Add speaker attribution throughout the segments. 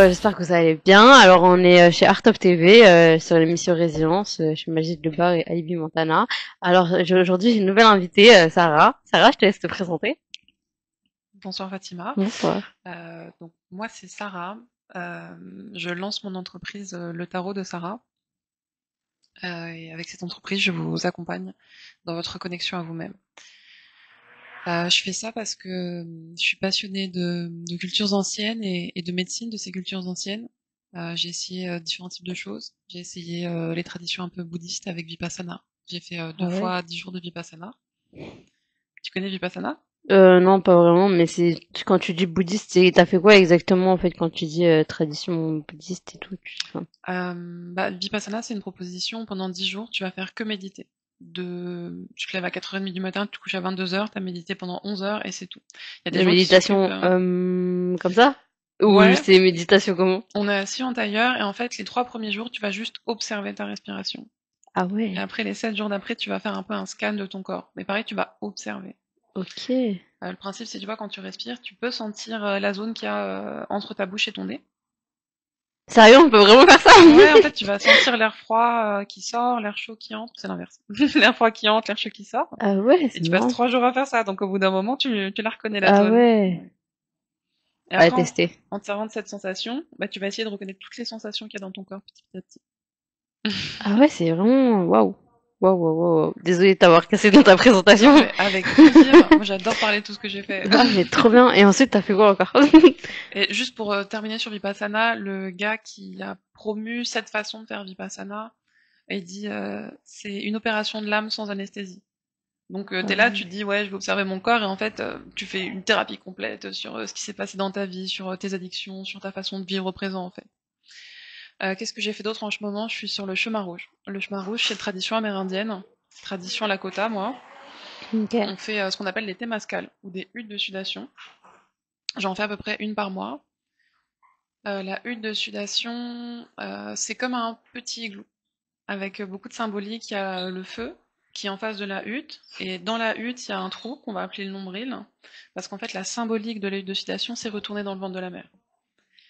Speaker 1: j'espère que vous allez bien. Alors, on est chez Art of TV sur l'émission Résilience, chez Magid Lebar et Alibi Montana. Alors, aujourd'hui, j'ai une nouvelle invitée, Sarah. Sarah, je te laisse te présenter.
Speaker 2: Bonsoir Fatima.
Speaker 1: Bonsoir.
Speaker 2: Donc moi c'est Sarah. Je lance mon entreprise Le Tarot de Sarah. Et avec cette entreprise, je vous accompagne dans votre connexion à vous-même. Je fais ça parce que je suis passionnée de cultures anciennes et de médecine de ces cultures anciennes. J'ai essayé différents types de choses. J'ai essayé les traditions un peu bouddhistes avec Vipassana. J'ai fait
Speaker 1: Ah
Speaker 2: deux
Speaker 1: ouais?
Speaker 2: fois 10 jours de Vipassana. Tu connais Vipassana?
Speaker 1: Non, pas vraiment, mais quand tu dis bouddhiste, t'as fait quoi exactement, en fait, quand tu dis tradition bouddhiste et tout, enfin,
Speaker 2: Vipassana, c'est une proposition. Pendant 10 jours, tu vas faire que méditer. Tu te lèves à 4h30 du matin, tu te couches à 22h, tu as médité pendant 11 heures et c'est tout. Il y a des
Speaker 1: la
Speaker 2: gens qui s'occupent.
Speaker 1: méditation, comme ça? Ou
Speaker 2: Ouais,
Speaker 1: c'est méditation comment?
Speaker 2: on est assis en tailleur et en fait, les 3 premiers jours, tu vas juste observer ta respiration.
Speaker 1: Ah
Speaker 2: Et
Speaker 1: ouais,
Speaker 2: après, les 7 jours d'après, tu vas faire un peu un scan de ton corps. Mais pareil, tu vas observer.
Speaker 1: ok.
Speaker 2: Le principe, c'est, tu vois, quand tu respires, tu peux sentir la zone qu'il y a entre ta bouche et ton nez.
Speaker 1: Sérieux, on peut vraiment faire ça?
Speaker 2: Ouais, en fait, tu vas sentir l'air froid qui sort, l'air chaud qui entre. C'est l'inverse. L'air froid qui entre, l'air chaud qui sort.
Speaker 1: Ah ouais,
Speaker 2: Et
Speaker 1: c'est
Speaker 2: tu passes
Speaker 1: marrant.
Speaker 2: 3 jours à faire ça, donc au bout d'un moment, tu la reconnais la
Speaker 1: Ah
Speaker 2: zone.
Speaker 1: ouais,
Speaker 2: Ouais. Et
Speaker 1: à
Speaker 2: après,
Speaker 1: tester.
Speaker 2: en te servant de cette sensation, bah, tu vas essayer de reconnaître toutes les sensations qu'il y a dans ton corps petit à petit.
Speaker 1: Ah ouais, c'est vraiment waouh. Waouh, waouh, waouh. Désolée de t'avoir cassé dans ta
Speaker 2: Non,
Speaker 1: présentation.
Speaker 2: mais avec plaisir. Moi, j'adore parler de tout ce que j'ai fait.
Speaker 1: Ah, mais trop bien. Et ensuite, t'as fait quoi encore?
Speaker 2: Et juste pour terminer sur Vipassana, le gars qui a promu cette façon de faire Vipassana, il dit c'est une opération de l'âme sans anesthésie. Donc
Speaker 1: Ah
Speaker 2: t'es là, tu
Speaker 1: ouais.
Speaker 2: te dis ouais, je vais observer mon corps et en fait tu fais une thérapie complète sur ce qui s'est passé dans ta vie, sur tes addictions, sur ta façon de vivre au présent en fait. Qu'est-ce que j'ai fait d'autre en ce moment? Je suis sur le chemin rouge. Le chemin rouge, c'est tradition amérindienne, tradition Lakota, moi.
Speaker 1: Ok.
Speaker 2: On fait ce qu'on appelle les temazcales ou des huttes de sudation. J'en fais à peu près une par mois. La hutte de sudation, c'est comme un petit igloo avec beaucoup de symbolique. Il y a le feu qui est en face de la hutte, et dans la hutte, il y a un trou qu'on va appeler le nombril, parce qu'en fait, la symbolique de la hutte de sudation, c'est retourner dans le ventre de la mer.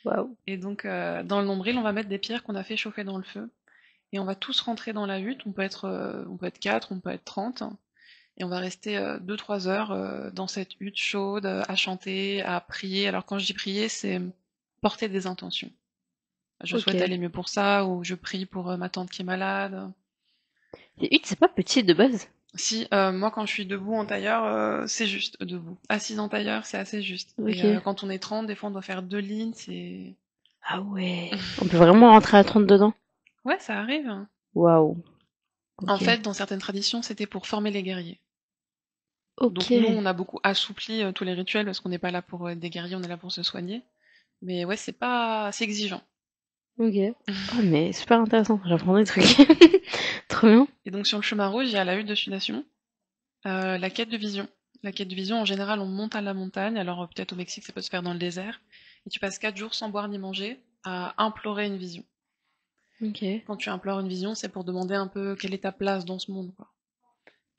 Speaker 1: Waouh.
Speaker 2: Et donc, dans le nombril, on va mettre des pierres qu'on a fait chauffer dans le feu, et on va tous rentrer dans la hutte. On peut être 4, on peut être 30, et on va rester 2-3 heures dans cette hutte chaude, à chanter, à prier. Alors, quand je dis prier, c'est porter des intentions. Je
Speaker 1: Ok.
Speaker 2: souhaite aller mieux pour ça, ou je prie pour ma tante qui est malade.
Speaker 1: Les huttes, c'est pas petit de base.
Speaker 2: Si, moi quand je suis debout en tailleur, c'est juste debout. Assise en tailleur, c'est assez juste. Et
Speaker 1: Ok.
Speaker 2: quand on est 30, des fois on doit faire 2 lignes, c'est
Speaker 1: Ah ouais. On peut vraiment rentrer à 30 dedans.
Speaker 2: ouais, ça arrive, hein.
Speaker 1: Waouh.
Speaker 2: En
Speaker 1: Ok.
Speaker 2: fait, dans certaines traditions, c'était pour former les guerriers.
Speaker 1: Ok.
Speaker 2: Donc nous, on a beaucoup assoupli tous les rituels parce qu'on n'est pas là pour être des guerriers, on est là pour se soigner. Mais ouais, c'est exigeant.
Speaker 1: Ok. Oh, mais super intéressant. J'apprends des trucs. Trop bien.
Speaker 2: Et donc sur le chemin rouge, il y a la hutte de sudation, la quête de vision. La quête de vision, en général, on monte à la montagne. Alors peut-être au Mexique, ça peut se faire dans le désert. Et tu passes 4 jours sans boire ni manger à implorer une vision.
Speaker 1: Ok.
Speaker 2: Quand tu implores une vision, c'est pour demander un peu quelle est ta place dans ce monde, quoi.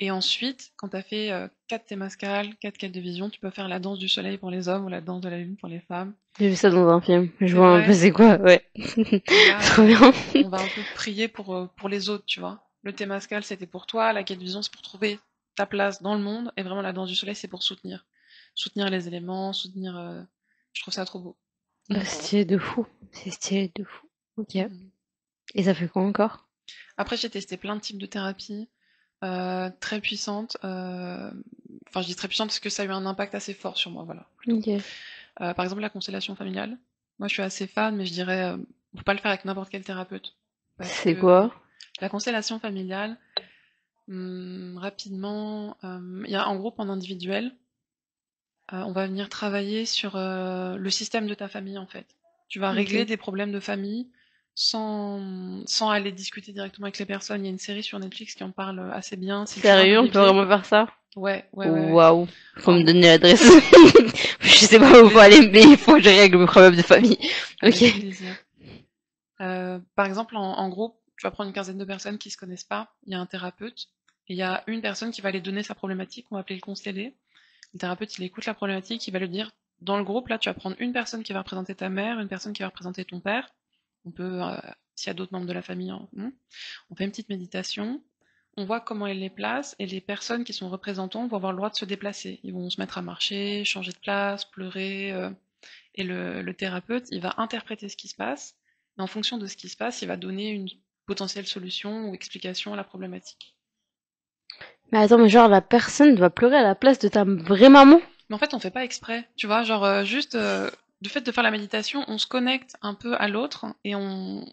Speaker 2: Et ensuite, quand tu as fait 4 témascales, 4 quêtes de vision, tu peux faire la danse du soleil pour les hommes ou la danse de la lune pour les femmes.
Speaker 1: J'ai vu ça dans un film. Je
Speaker 2: C'est
Speaker 1: vois un peu
Speaker 2: vrai.
Speaker 1: c'est quoi. Ouais.
Speaker 2: Et
Speaker 1: Trop
Speaker 2: là,
Speaker 1: bien.
Speaker 2: on va un peu prier pour les autres, tu vois. Le témascal, c'était pour toi. La quête de vision, c'est pour trouver ta place dans le monde. Et vraiment, la danse du soleil, c'est pour soutenir. Soutenir les éléments, soutenir... Je trouve ça trop beau.
Speaker 1: Bah, c'est stylé de fou. C'est stylé de fou. Ok.
Speaker 2: Mhm.
Speaker 1: Et ça fait quoi encore?
Speaker 2: Après, j'ai testé plein de types de thérapies. Très puissantes. Enfin, je dis très puissante parce que ça a eu un impact assez fort sur moi, voilà, plutôt.
Speaker 1: Ok.
Speaker 2: Par exemple, la constellation familiale. Moi, je suis assez fan, mais je dirais, faut pas le faire avec n'importe quel thérapeute. Parce
Speaker 1: C'est
Speaker 2: que
Speaker 1: quoi?
Speaker 2: la constellation familiale, rapidement, il y a un groupe en individuel. On va venir travailler sur le système de ta famille, en fait. Tu vas régler
Speaker 1: Ok.
Speaker 2: des problèmes de famille sans aller discuter directement avec les personnes. Il y a une série sur Netflix qui en parle assez bien. C'est Chemin
Speaker 1: Sérieux, on peut
Speaker 2: d'Olivier.
Speaker 1: vraiment faire ça?
Speaker 2: Ouais, ouais, ouais, ouais.
Speaker 1: Waouh. Faut
Speaker 2: En
Speaker 1: me
Speaker 2: gros,
Speaker 1: donner l'adresse. Je sais pas
Speaker 2: avec
Speaker 1: où faut
Speaker 2: plaisir,
Speaker 1: aller, mais il faut que je règle mes problèmes de famille. Ok.
Speaker 2: avec plaisir. Par exemple, en groupe, tu vas prendre une quinzaine de personnes qui se connaissent pas. Il y a un thérapeute et il y a une personne qui va aller donner sa problématique. On va appeler le constellé. Le thérapeute, il écoute la problématique, il va lui dire dans le groupe, là, tu vas prendre une personne qui va représenter ta mère, une personne qui va représenter ton père. On peut, s'il y a d'autres membres de la famille, hein, on fait une petite méditation. On voit comment elle les place et les personnes qui sont représentants vont avoir le droit de se déplacer. Ils vont se mettre à marcher, changer de place, pleurer. Et le thérapeute, il va interpréter ce qui se passe. Et en fonction de ce qui se passe, il va donner une potentielle solution ou explication à la problématique.
Speaker 1: Mais attends, mais genre, la personne doit pleurer à la place de ta vraie maman?
Speaker 2: Mais en fait, on fait pas exprès, tu vois, genre juste du fait de faire la méditation, on se connecte un peu à l'autre et on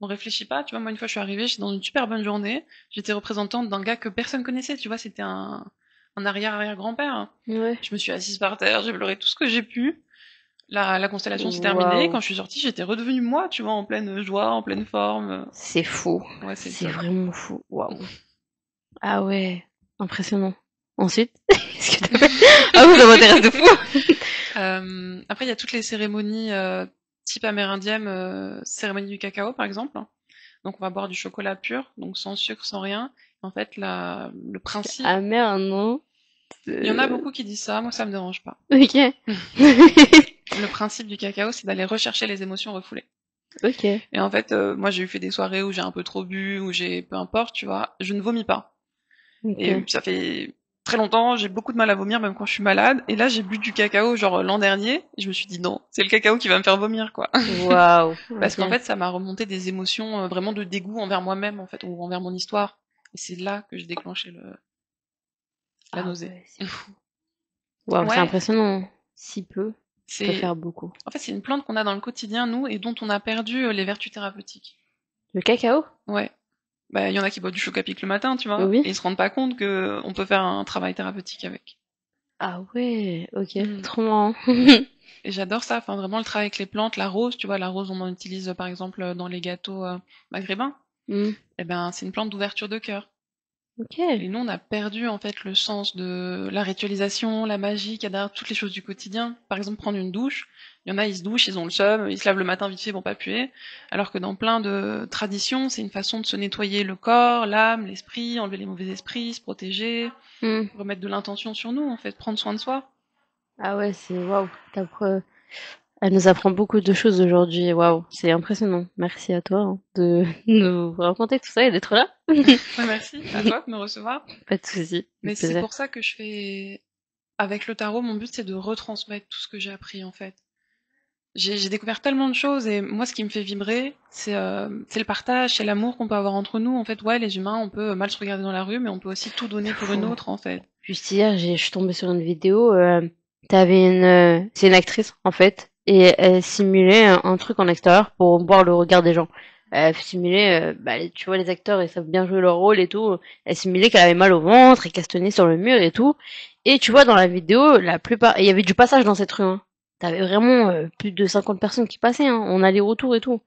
Speaker 2: réfléchit pas. Tu vois, moi une fois je suis arrivée, j'étais dans une super bonne journée, j'étais représentante d'un gars que personne connaissait, tu vois, c'était un arrière-arrière-grand-père.
Speaker 1: Ouais.
Speaker 2: Je me suis assise par terre, j'ai pleuré tout ce que j'ai pu. La constellation s'est terminée.
Speaker 1: Waouh.
Speaker 2: Quand je suis sortie, j'étais redevenue moi, tu vois, en pleine joie, en pleine forme.
Speaker 1: C'est fou.
Speaker 2: Ouais, c'est le
Speaker 1: C'est
Speaker 2: top.
Speaker 1: vraiment fou. Waouh. Ah ouais. Impressionnant. Ensuite, qu'est-ce que t'as fait? Ah oui, ça m'intéresse de fou.
Speaker 2: Après, il y a toutes les cérémonies type amérindienne, cérémonie du cacao, par exemple. Donc, on va boire du chocolat pur, donc sans sucre, sans rien. En fait, le principe,
Speaker 1: Ah merde, non.
Speaker 2: il y en a beaucoup qui disent ça, moi ça me dérange pas.
Speaker 1: Ok.
Speaker 2: Le principe du cacao, c'est d'aller rechercher les émotions refoulées.
Speaker 1: Ok.
Speaker 2: Et en fait, moi j'ai eu fait des soirées où j'ai un peu trop bu, où j'ai peu importe, tu vois, je ne vomis pas. Et
Speaker 1: Ok.
Speaker 2: ça fait très longtemps, j'ai beaucoup de mal à vomir, même quand je suis malade. Et là, j'ai bu du cacao, genre l'an dernier, et je me suis dit non, c'est le cacao qui va me faire vomir, quoi.
Speaker 1: Waouh.
Speaker 2: Parce qu'en
Speaker 1: Ok.
Speaker 2: fait, ça m'a remonté des émotions vraiment de dégoût envers moi-même, en fait, ou envers mon histoire. Et c'est là que j'ai déclenché la
Speaker 1: Ah
Speaker 2: nausée.
Speaker 1: ouais, c'est fou. Waouh, c'est
Speaker 2: Ouais,
Speaker 1: impressionnant. Si peu, peut
Speaker 2: c'est,
Speaker 1: faire beaucoup.
Speaker 2: en fait, c'est une plante qu'on a dans le quotidien, nous, et dont on a perdu les vertus thérapeutiques.
Speaker 1: Le cacao?
Speaker 2: Ouais. Bah, il y en a qui boivent du choc à pic le matin, tu vois,
Speaker 1: Oui.
Speaker 2: et ils se rendent pas compte que on peut faire un travail thérapeutique avec.
Speaker 1: Ah ouais, ok.
Speaker 2: Mm.
Speaker 1: Trop marrant.
Speaker 2: Et j'adore ça, enfin vraiment le travail avec les plantes, la rose, tu vois, la rose on en utilise par exemple dans les gâteaux maghrébins,
Speaker 1: Hmm.
Speaker 2: et ben c'est une plante d'ouverture de cœur.
Speaker 1: Ok.
Speaker 2: Et nous on a perdu en fait le sens de la ritualisation, la magie, qu'il y a derrière toutes les choses du quotidien. Par exemple prendre une douche, il y en a ils se douchent, ils ont le seum, ils se lavent le matin vite fait pour pas puer, alors que dans plein de traditions c'est une façon de se nettoyer le corps, l'âme, l'esprit, enlever les mauvais esprits, se protéger,
Speaker 1: Hmm.
Speaker 2: remettre de l'intention sur nous en fait, prendre soin de soi.
Speaker 1: Ah ouais, c'est waouh. Elle nous apprend beaucoup de choses aujourd'hui. Waouh, c'est impressionnant. Merci à toi hein, de nous raconter tout ça et d'être là.
Speaker 2: Ouais, merci à toi de me recevoir.
Speaker 1: Pas de souci,
Speaker 2: Mais
Speaker 1: avec
Speaker 2: c'est
Speaker 1: plaisir.
Speaker 2: pour ça que je fais avec le tarot, mon but c'est de retransmettre tout ce que j'ai appris en fait. J'ai découvert tellement de choses et moi ce qui me fait vibrer, c'est le partage, c'est l'amour qu'on peut avoir entre nous. En fait, ouais, les humains, on peut mal se regarder dans la rue, mais on peut aussi tout donner pour une
Speaker 1: Fou.
Speaker 2: autre en fait.
Speaker 1: Juste hier, je suis tombée sur une vidéo. C'est une actrice en fait, et elle simulait un truc en extérieur pour voir le regard des gens. Elle simulait, bah, tu vois, les acteurs, ils savent bien jouer leur rôle et tout. Elle simulait qu'elle avait mal au ventre et qu'elle se tenait sur le mur et tout. Et tu vois, dans la vidéo, la plupart, il y avait du passage dans cette rue. Hein. T'avais vraiment plus de 50 personnes qui passaient. Hein. On allait retour et tout.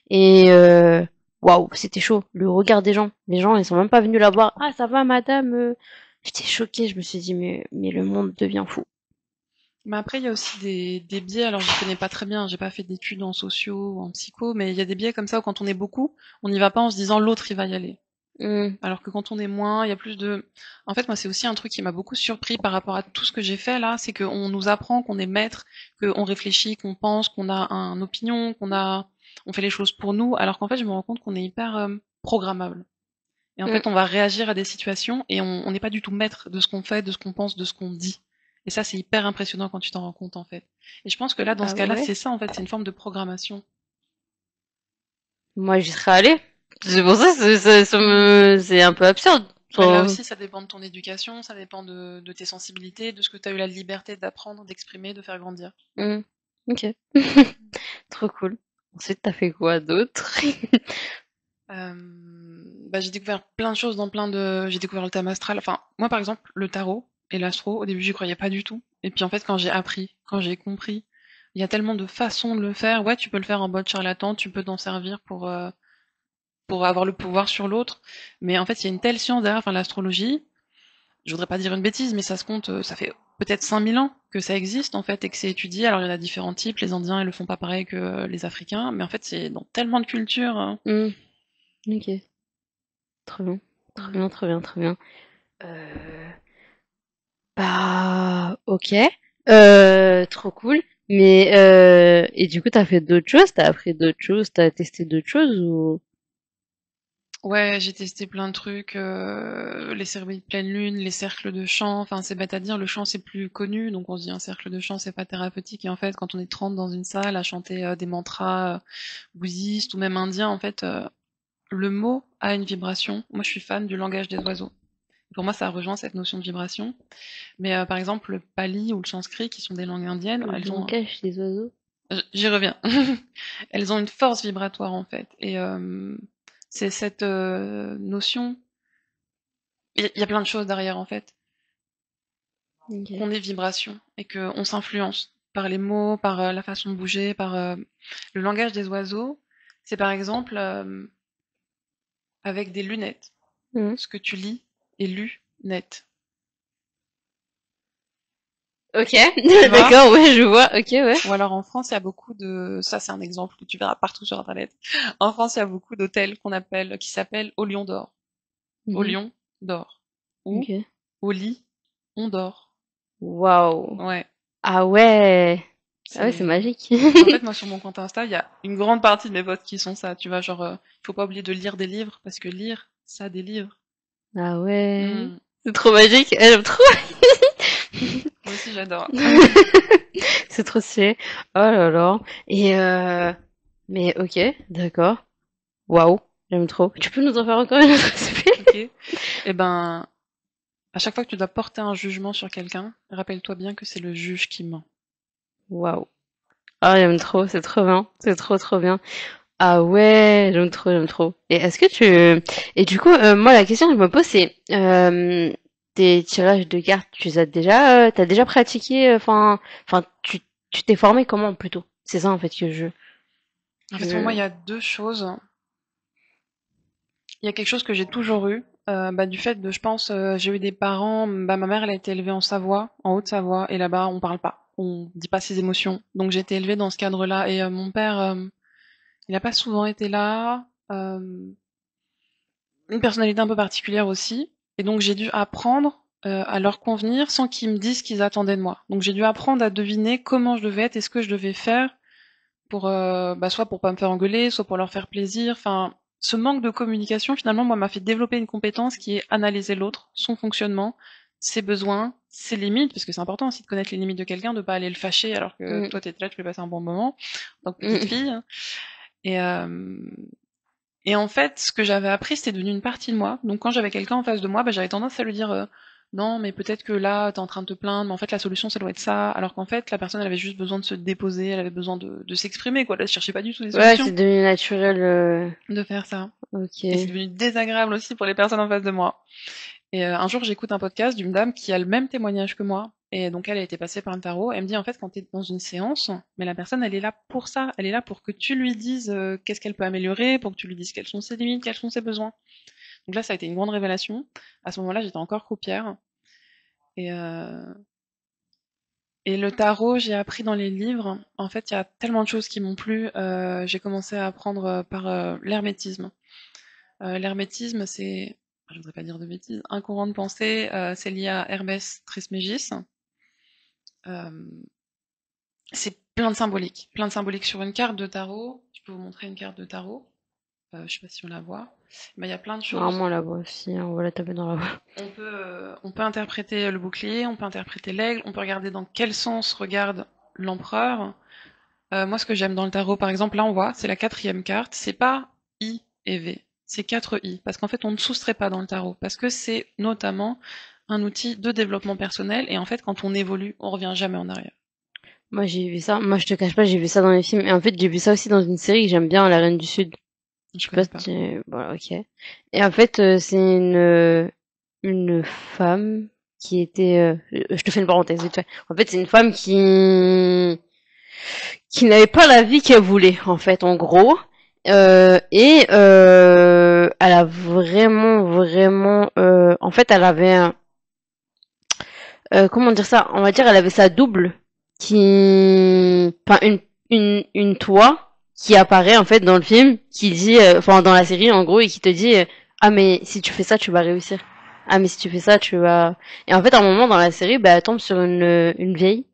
Speaker 1: Et waouh, c'était chaud. Le regard des gens. Les gens, ils sont même pas venus la voir. Ah, ça va, madame. J'étais choquée. Je me suis dit, mais le monde devient fou.
Speaker 2: Mais après, il y a aussi des biais. Alors, je connais pas très bien. J'ai pas fait d'études en sociaux ou en psycho, mais il y a des biais comme ça où quand on est beaucoup, on n'y va pas en se disant l'autre il va y aller.
Speaker 1: Hmm.
Speaker 2: Alors que quand on est moins, il y a plus de. En fait, moi, c'est aussi un truc qui m'a beaucoup surpris par rapport à tout ce que j'ai fait là, c'est qu'on nous apprend qu'on est maître, qu'on réfléchit, qu'on pense, qu'on a une opinion, on fait les choses pour nous, alors qu'en fait, je me rends compte qu'on est hyper programmable. Et en
Speaker 1: Hmm.
Speaker 2: fait, on va réagir à des situations et on n'est pas du tout maître de ce qu'on fait, de ce qu'on pense, de ce qu'on dit. Et ça, c'est hyper impressionnant quand tu t'en rends compte en fait. Et je pense que là, dans
Speaker 1: Ah
Speaker 2: ce cas-là,
Speaker 1: ouais?
Speaker 2: c'est ça en fait, c'est une forme de programmation.
Speaker 1: Moi, j'y serais allée. C'est pour ça, c'est un peu absurde.
Speaker 2: Mais là
Speaker 1: Enfin,
Speaker 2: aussi, ça dépend de ton éducation, ça dépend de tes sensibilités, de ce que tu as eu la liberté d'apprendre, d'exprimer, de faire grandir.
Speaker 1: hmm. Ok. Trop cool. Ensuite, t'as fait quoi d'autre?
Speaker 2: Euh, Bah, j'ai découvert plein de choses dans plein de. J'ai découvert le thème astral. Enfin, moi, par exemple, le tarot et l'astro, au début, j'y croyais pas du tout. Et puis, en fait, quand j'ai appris, quand j'ai compris, il y a tellement de façons de le faire. Ouais, tu peux le faire en mode charlatan, tu peux t'en servir pour avoir le pouvoir sur l'autre. Mais en fait, il y a une telle science derrière, enfin, l'astrologie. Je voudrais pas dire une bêtise, mais ça se compte, ça fait peut-être 5000 ans que ça existe, en fait, et que c'est étudié. Alors, il y en a différents types. Les Indiens, ils le font pas pareil que les Africains. Mais en fait, c'est dans tellement de cultures, hein.
Speaker 1: Hmm. Ok. Trop bien. Trop
Speaker 2: Mm.
Speaker 1: bien, trop bien, trop bien. Bah, ok. Trop cool. Mais et du coup, t'as fait d'autres choses? T'as appris d'autres choses? T'as testé d'autres choses ou?
Speaker 2: Ouais, j'ai testé plein de trucs, les cérémonies de pleine lune, les cercles de chant, enfin c'est bête à dire, le chant c'est plus connu, donc on se dit un cercle de chant c'est pas thérapeutique, et en fait quand on est 30 dans une salle à chanter des mantras bouddhistes ou même indiens, en fait le mot a une vibration. Moi je suis fan du langage des oiseaux. Pour moi ça rejoint cette notion de vibration, mais par exemple le pali ou le sanskrit qui sont des langues indiennes,
Speaker 1: Le
Speaker 2: elles ont...
Speaker 1: langage des oiseaux?
Speaker 2: J'y reviens. Elles ont une force vibratoire en fait, et c'est cette notion. Il y a plein de choses derrière en fait,
Speaker 1: Ok.
Speaker 2: qu'on est vibration et qu'on s'influence par les mots, par la façon de bouger, par le langage des oiseaux. C'est par exemple avec des lunettes.
Speaker 1: Mhm.
Speaker 2: Ce que tu lis est lu net.
Speaker 1: Ok,
Speaker 2: Tu vois?
Speaker 1: d'accord, ouais, je vois. Ok, ouais.
Speaker 2: Ou alors en France, il y a beaucoup de... Ça, c'est un exemple que tu verras partout sur Internet. En France, il y a beaucoup d'hôtels qui s'appellent au Lion d'Or. Au
Speaker 1: Mhm.
Speaker 2: Lion d'Or. Ou
Speaker 1: Ok.
Speaker 2: au lit, on dort.
Speaker 1: Waouh.
Speaker 2: Ouais.
Speaker 1: Ah ouais. Ah ouais, c'est
Speaker 2: C'est...
Speaker 1: magique.
Speaker 2: En fait, moi, sur mon compte Insta, il y a une grande partie de mes potes qui sont ça. Tu vois, genre, il faut pas oublier de lire des livres, parce que lire, ça des livres.
Speaker 1: Ah ouais.
Speaker 2: Hmm.
Speaker 1: C'est trop magique. J'aime trop.
Speaker 2: Moi aussi, j'adore.
Speaker 1: C'est trop stylé. Oh là là. Et mais ok, d'accord. Waouh, j'aime trop. Tu peux nous en faire encore une autre aspect?
Speaker 2: Ok. Eh ben, à chaque fois que tu dois porter un jugement sur quelqu'un, rappelle-toi bien que c'est le juge qui ment.
Speaker 1: Waouh. Ah, j'aime trop, c'est trop bien. C'est trop trop bien. Ah ouais, j'aime trop, j'aime trop. Et est-ce que tu... Et du coup, moi, la question que je me pose, c'est... tes tirages de cartes, tu les as déjà... t'as déjà pratiqué... Enfin, tu t'es formé comment, plutôt? C'est ça, en fait, que
Speaker 2: En fait, pour moi,
Speaker 1: je...
Speaker 2: il y a deux choses. Il y a quelque chose que j'ai toujours eu, du fait de, je pense, j'ai eu des parents, ma mère, elle a été élevée en Savoie, en Haute-Savoie, et là-bas, on parle pas. On dit pas ses émotions. Donc, j'ai été élevée dans ce cadre-là. Et mon père, il a pas souvent été là. Une personnalité un peu particulière aussi. Et donc j'ai dû apprendre à leur convenir sans qu'ils me disent ce qu'ils attendaient de moi. Donc j'ai dû apprendre à deviner comment je devais être et ce que je devais faire pour soit pour pas me faire engueuler, soit pour leur faire plaisir. Enfin, ce manque de communication finalement moi m'a fait développer une compétence qui est analyser l'autre, son fonctionnement, ses besoins, ses limites, parce que c'est important aussi de connaître les limites de quelqu'un, de pas aller le fâcher alors que
Speaker 1: Mm,
Speaker 2: toi t'es là, tu peux passer un bon moment, donc petite
Speaker 1: mm.
Speaker 2: fille. Et et en fait, ce que j'avais appris, c'était devenu une partie de moi. Donc quand j'avais quelqu'un en face de moi, j'avais tendance à lui dire non, mais peut-être que là, t'es en train de te plaindre, mais en fait, la solution, ça doit être ça. Alors qu'en fait, la personne, elle avait juste besoin de se déposer, elle avait besoin de s'exprimer, quoi. Elle cherchait pas du tout des
Speaker 1: Ouais,
Speaker 2: solutions
Speaker 1: c'est devenu naturel.
Speaker 2: de faire ça. Et c'est
Speaker 1: Ok.
Speaker 2: devenu désagréable aussi pour les personnes en face de moi. Et un jour, j'écoute un podcast d'une dame qui a le même témoignage que moi. Et donc, elle a été passée par le tarot. Elle me dit, en fait, quand tu es dans une séance, mais la personne, elle est là pour ça. Elle est là pour que tu lui dises qu'est-ce qu'elle peut améliorer, pour que tu lui dises quelles sont ses limites, quels sont ses besoins. Donc là, ça a été une grande révélation. À ce moment-là, j'étais encore croupière. Et, euh, et le tarot, j'ai appris dans les livres. En fait, il y a tellement de choses qui m'ont plu. J'ai commencé à apprendre par l'hermétisme. L'hermétisme, c'est, je voudrais pas dire de bêtises, un courant de pensée, c'est lié à Hermès Trismégis. Euh, c'est plein de symboliques sur une carte de tarot. Je peux vous montrer une carte de tarot. Je sais pas si on la voit. Mais il y a plein de choses.
Speaker 1: Normalement, la voix aussi, hein, on va la taper dans la voix.
Speaker 2: On peut interpréter le bouclier, on peut interpréter l'aigle, on peut regarder dans quel sens regarde l'empereur. Moi, ce que j'aime dans le tarot, par exemple, là on voit, c'est la quatrième carte, c'est pas I et V, c'est 4 I, parce qu'en fait on ne soustrait pas dans le tarot, parce que c'est notamment un outil de développement personnel, et en fait quand on évolue, on revient jamais en arrière.
Speaker 1: Moi, j'ai vu ça. Moi, je te cache pas, j'ai vu ça dans les films. Et en fait, j'ai vu ça aussi dans une série que j'aime bien, La Reine du Sud.
Speaker 2: Je
Speaker 1: Je sais pas
Speaker 2: connais
Speaker 1: si
Speaker 2: pas.
Speaker 1: Voilà, ok. Et en fait, c'est une femme qui était... je te fais une parenthèse, vite fait. En fait, c'est une femme qui n'avait pas la vie qu'elle voulait, en fait, en gros. Elle a vraiment, vraiment... en fait, elle avait un... comment dire ça? On va dire, elle avait sa double qui... Enfin, une toi qui apparaît, en fait, dans le film, qui dit... Enfin, dans la série, en gros, et qui te dit... ah, mais si tu fais ça, tu vas réussir. Ah, mais si tu fais ça, tu vas... Et en fait, à un moment, dans la série, bah, elle tombe sur une vieille.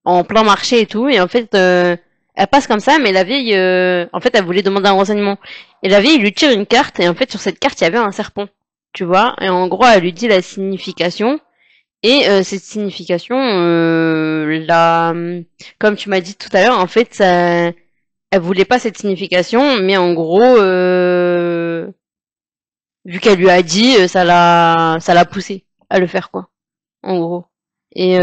Speaker 1: en plein marché et tout, et en fait, elle passe comme ça, mais la vieille, en fait, elle voulait demander un renseignement. Et la vieille lui tire une carte, et en fait, sur cette carte, il y avait un serpent, tu vois, et en gros, elle lui dit la signification, et cette signification, comme tu m'as dit tout à l'heure, en fait, ça, elle voulait pas cette signification, mais en gros, vu qu'elle lui a dit, ça l'a poussé à le faire, quoi, en gros. Et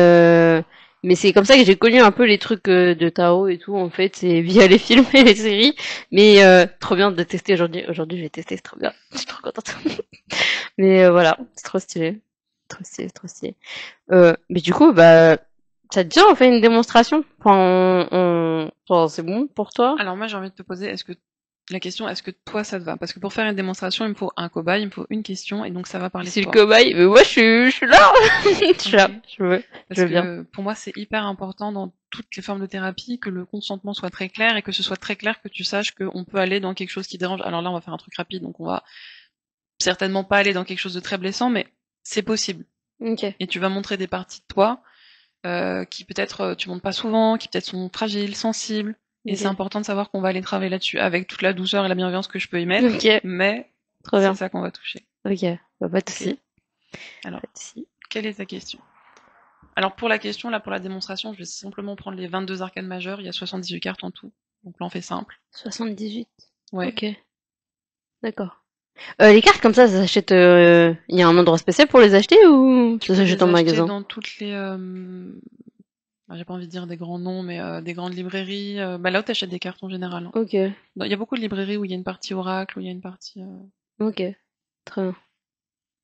Speaker 1: mais c'est comme ça que j'ai connu un peu les trucs de Tao et tout, en fait, c'est via les films et les séries. Mais trop bien de tester aujourd'hui. Aujourd'hui, je vais tester, c'est trop bien. Je suis trop contente. Mais voilà, c'est trop stylé. Trop stylé, trop stylé. Mais du coup, bah, ça te dit, on fait une démonstration? Enfin, enfin, c'est bon pour toi?
Speaker 2: Alors moi, j'ai envie de te poser, la question, est-ce que toi ça te va? Parce que pour faire une démonstration, il me faut un cobaye, il me faut une question, et donc ça va parler de
Speaker 1: C'est le
Speaker 2: toi.
Speaker 1: cobaye. Mais moi, je suis là. Je suis là.
Speaker 2: Ok.
Speaker 1: Je
Speaker 2: Parce
Speaker 1: veux bien.
Speaker 2: que pour moi, c'est hyper important dans toutes les formes de thérapie que le consentement soit très clair et que ce soit très clair que tu saches qu'on peut aller dans quelque chose qui dérange. Alors là, on va faire un truc rapide, donc on va certainement pas aller dans quelque chose de très blessant, mais c'est possible.
Speaker 1: Ok.
Speaker 2: Et tu vas montrer des parties de toi qui peut-être tu montres pas souvent, qui peut-être sont fragiles, sensibles. Et c'est
Speaker 1: Ok.
Speaker 2: important de savoir qu'on va aller travailler là-dessus avec toute la douceur et la bienveillance que je peux y mettre,
Speaker 1: Ok.
Speaker 2: mais
Speaker 1: Trop
Speaker 2: c'est
Speaker 1: bien.
Speaker 2: ça qu'on va toucher.
Speaker 1: Ok. Bah, pas de
Speaker 2: Ok.
Speaker 1: soucis.
Speaker 2: Alors,
Speaker 1: Pas de soucis.
Speaker 2: quelle est ta question? Alors pour la question, là pour la démonstration, je vais simplement prendre les 22 arcades majeures, il y a 78 cartes en tout. Donc là on fait simple.
Speaker 1: 78.
Speaker 2: Ouais.
Speaker 1: Ok. D'accord. Les cartes comme ça s'achète. Il y a un endroit spécial pour les acheter ou
Speaker 2: Tu
Speaker 1: ça
Speaker 2: peux
Speaker 1: s'achète
Speaker 2: les
Speaker 1: en
Speaker 2: acheter
Speaker 1: magasin?
Speaker 2: dans toutes les j'ai pas envie de dire des grands noms, mais des grandes librairies. Bah là où t'achètes des cartes en général, hein.
Speaker 1: Ok.
Speaker 2: Il y a beaucoup de librairies où il y a une partie oracle, où il y a une partie.
Speaker 1: Ok. Très bien.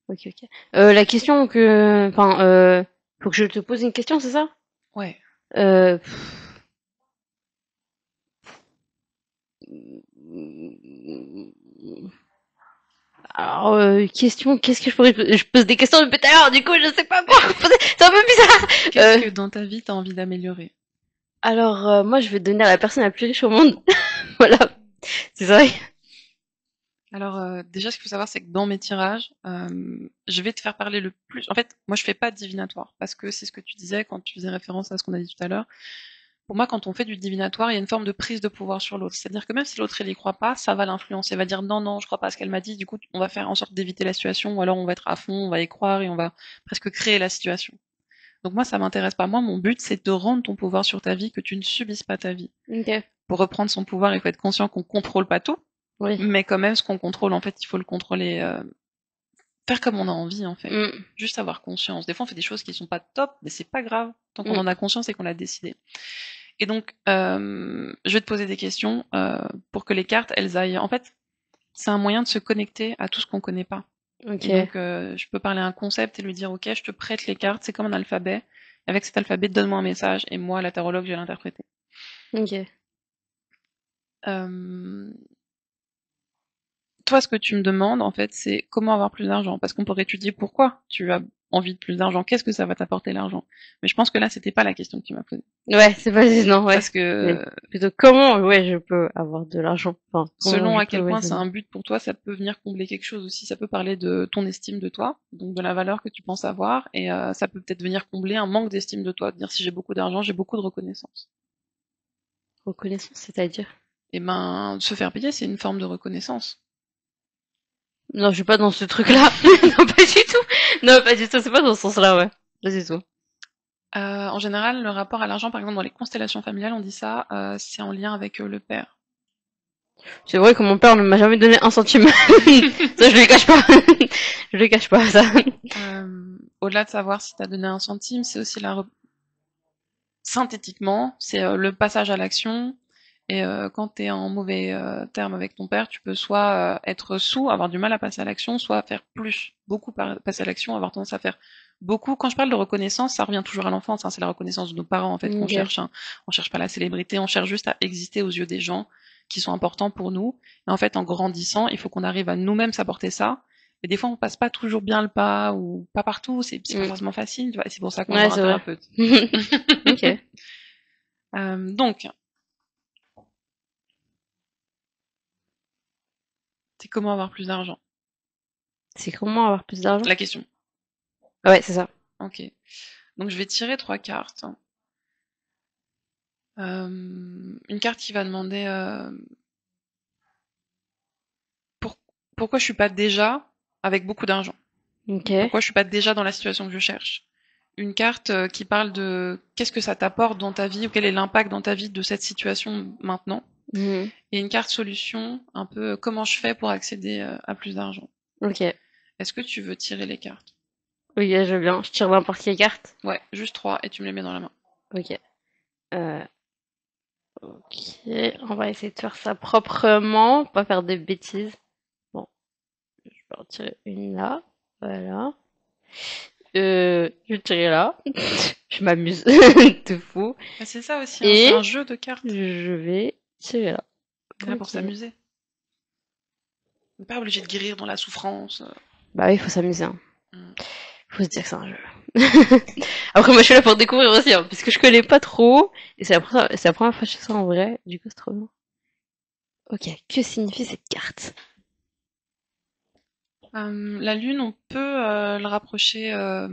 Speaker 1: Ok, ok. La question que, enfin, faut que je te pose une question, c'est ça?
Speaker 2: Ouais.
Speaker 1: Euh, Alors, question, qu'est-ce que je pourrais... Je pose des questions depuis tout à l'heure, du coup, je sais pas quoi poser. C'est un peu bizarre.
Speaker 2: Qu'est-ce que dans ta vie t'as envie d'améliorer?
Speaker 1: Alors, moi, je vais devenir la personne la plus riche au monde. Voilà. C'est vrai.
Speaker 2: Alors déjà, ce qu'il faut savoir, c'est que dans mes tirages, je vais te faire parler le plus. En fait, moi, je fais pas de divinatoire parce que c'est ce que tu disais quand tu faisais référence à ce qu'on a dit tout à l'heure. Pour moi, quand on fait du divinatoire, il y a une forme de prise de pouvoir sur l'autre. C'est-à-dire que même si l'autre il y croit pas, ça va l'influencer. Il va dire non, non, je crois pas à ce qu'elle m'a dit. Du coup, on va faire en sorte d'éviter la situation, ou alors on va être à fond, on va y croire et on va presque créer la situation. Donc moi, ça m'intéresse pas. Moi, mon but, c'est de rendre ton pouvoir sur ta vie, que tu ne subisses pas ta vie.
Speaker 1: Ok.
Speaker 2: Pour reprendre son pouvoir, il faut être conscient qu'on contrôle pas tout,
Speaker 1: Oui.
Speaker 2: mais quand même, ce qu'on contrôle, en fait, il faut le contrôler, faire comme on a envie, en fait.
Speaker 1: Mm.
Speaker 2: Juste avoir conscience. Des fois, on fait des choses qui sont pas top, mais c'est pas grave tant qu'on
Speaker 1: Mm.
Speaker 2: en a conscience et qu'on l'a décidé. Et donc, je vais te poser des questions pour que les cartes, elles aillent. En fait, c'est un moyen de se connecter à tout ce qu'on connaît pas. Et
Speaker 1: Ok.
Speaker 2: donc, je peux parler à un concept et lui dire, ok, je te prête les cartes, c'est comme un alphabet. Avec cet alphabet, donne-moi un message et moi, la tarologue, je vais l'interpréter.
Speaker 1: Ok.
Speaker 2: Euh, Toi, ce que tu me demandes, en fait, c'est comment avoir plus d'argent. Parce qu'on pourrait étudier pourquoi tu as envie de plus d'argent. Qu'est-ce que ça va t'apporter l'argent? Mais je pense que là, c'était pas la question que tu m'as posée.
Speaker 1: Ouais, c'est pas non, ouais.
Speaker 2: Parce
Speaker 1: Mais
Speaker 2: que
Speaker 1: plutôt comment, ouais, je peux avoir de l'argent. Enfin, comment
Speaker 2: selon
Speaker 1: je
Speaker 2: à
Speaker 1: peux,
Speaker 2: quel
Speaker 1: ouais,
Speaker 2: point
Speaker 1: c'est
Speaker 2: c'est
Speaker 1: ça.
Speaker 2: un but pour toi, ça peut venir combler quelque chose aussi. Ça peut parler de ton estime de toi, donc de la valeur que tu penses avoir, et ça peut peut-être venir combler un manque d'estime de toi, de dire si j'ai beaucoup d'argent, j'ai beaucoup de reconnaissance.
Speaker 1: Reconnaissance, c'est-à-dire?
Speaker 2: Et ben, se faire payer, c'est une forme de reconnaissance.
Speaker 1: Non, je suis pas dans ce truc-là. Non, pas du tout. Non, pas du tout. C'est pas dans ce sens-là, ouais. Pas du tout.
Speaker 2: En général, le rapport à l'argent, par exemple dans les constellations familiales, on dit ça, c'est en lien avec le père.
Speaker 1: C'est vrai que mon père ne m'a jamais donné un centime. Ça, je lui cache pas. Je lui cache pas, ça.
Speaker 2: Au-delà de savoir si tu as donné un centime, c'est aussi synthétiquement, c'est le passage à l'action. Et quand tu es en mauvais terme avec ton père, tu peux soit être sous, avoir du mal à passer à l'action, soit faire plus, beaucoup passer à l'action, avoir tendance à faire beaucoup. Quand je parle de reconnaissance, ça revient toujours à l'enfance, hein, c'est la reconnaissance de nos parents en fait qu'on
Speaker 1: Ok.
Speaker 2: cherche. Hein. On cherche pas la célébrité, on cherche juste à exister aux yeux des gens qui sont importants pour nous. Et en fait, en grandissant, il faut qu'on arrive à nous-mêmes s'apporter ça. Et des fois, on passe pas toujours bien le pas ou pas partout, c'est pas
Speaker 1: Mm.
Speaker 2: forcément facile. Tu vois, et c'est pour ça qu'on va
Speaker 1: Ouais,
Speaker 2: voir un
Speaker 1: c'est vrai.
Speaker 2: thérapeute.
Speaker 1: Ok.
Speaker 2: Donc, c'est comment avoir plus d'argent?
Speaker 1: C'est comment avoir plus d'argent?
Speaker 2: La question.
Speaker 1: Ouais, c'est ça.
Speaker 2: Ok. Donc je vais tirer trois cartes. Une carte qui va demander pour- pourquoi je suis pas déjà avec beaucoup d'argent.
Speaker 1: Ok.
Speaker 2: Pourquoi je suis pas déjà dans la situation que je cherche. Une carte qui parle de qu'est-ce que ça t'apporte dans ta vie ou quel est l'impact dans ta vie de cette situation maintenant.
Speaker 1: Mhm.
Speaker 2: Et une carte solution, un peu comment je fais pour accéder à plus d'argent.
Speaker 1: Ok.
Speaker 2: Est-ce que tu veux tirer les cartes?
Speaker 1: Ok, je veux bien. Je tire n'importe quelle carte.
Speaker 2: Ouais, juste 3 et tu me les mets dans la main.
Speaker 1: Ok. Euh, ok. On va essayer de faire ça proprement, pas faire de bêtises. Bon, je vais en tirer une là. Voilà. Je vais tirer là. Je m'amuse. Tout fou.
Speaker 2: Mais c'est ça aussi, hein, c'est
Speaker 1: Et
Speaker 2: un jeu de cartes.
Speaker 1: je vais tirer là.
Speaker 2: On est là pour
Speaker 1: Ok.
Speaker 2: s'amuser. On n'est pas obligé de guérir dans la souffrance.
Speaker 1: Bah oui, il faut s'amuser, hein.
Speaker 2: Hmm.
Speaker 1: Faut se dire que c'est un jeu. Après, moi, je suis là pour découvrir aussi, hein, puisque je connais pas trop. Et c'est la première fois que je fais ça en vrai. Du coup, c'est trop bien. Ok, que signifie cette carte?
Speaker 2: La lune, on peut le rapprocher à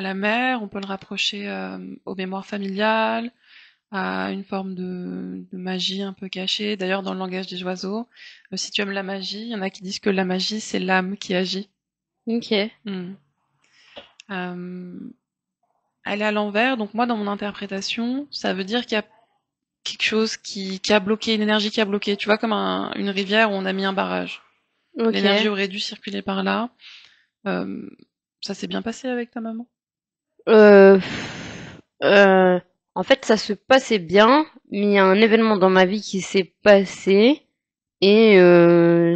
Speaker 2: la mer, on peut le rapprocher aux mémoires familiales, à une forme de magie un peu cachée. D'ailleurs, dans le langage des oiseaux, si tu aimes la magie, il y en a qui disent que la magie, c'est l'âme qui agit.
Speaker 1: Ok.
Speaker 2: Hmm. Euh, Elle est à l'envers, donc moi, dans mon interprétation, ça veut dire qu'il y a quelque chose qui a bloqué, une énergie qui a bloqué. Tu vois, comme une rivière où on a mis un barrage. L'énergie
Speaker 1: Ok.
Speaker 2: aurait dû circuler par là. Euh, Ça s'est bien passé avec ta maman?
Speaker 1: Euh, en fait, ça se passait bien, mais il y a un événement dans ma vie qui s'est passé et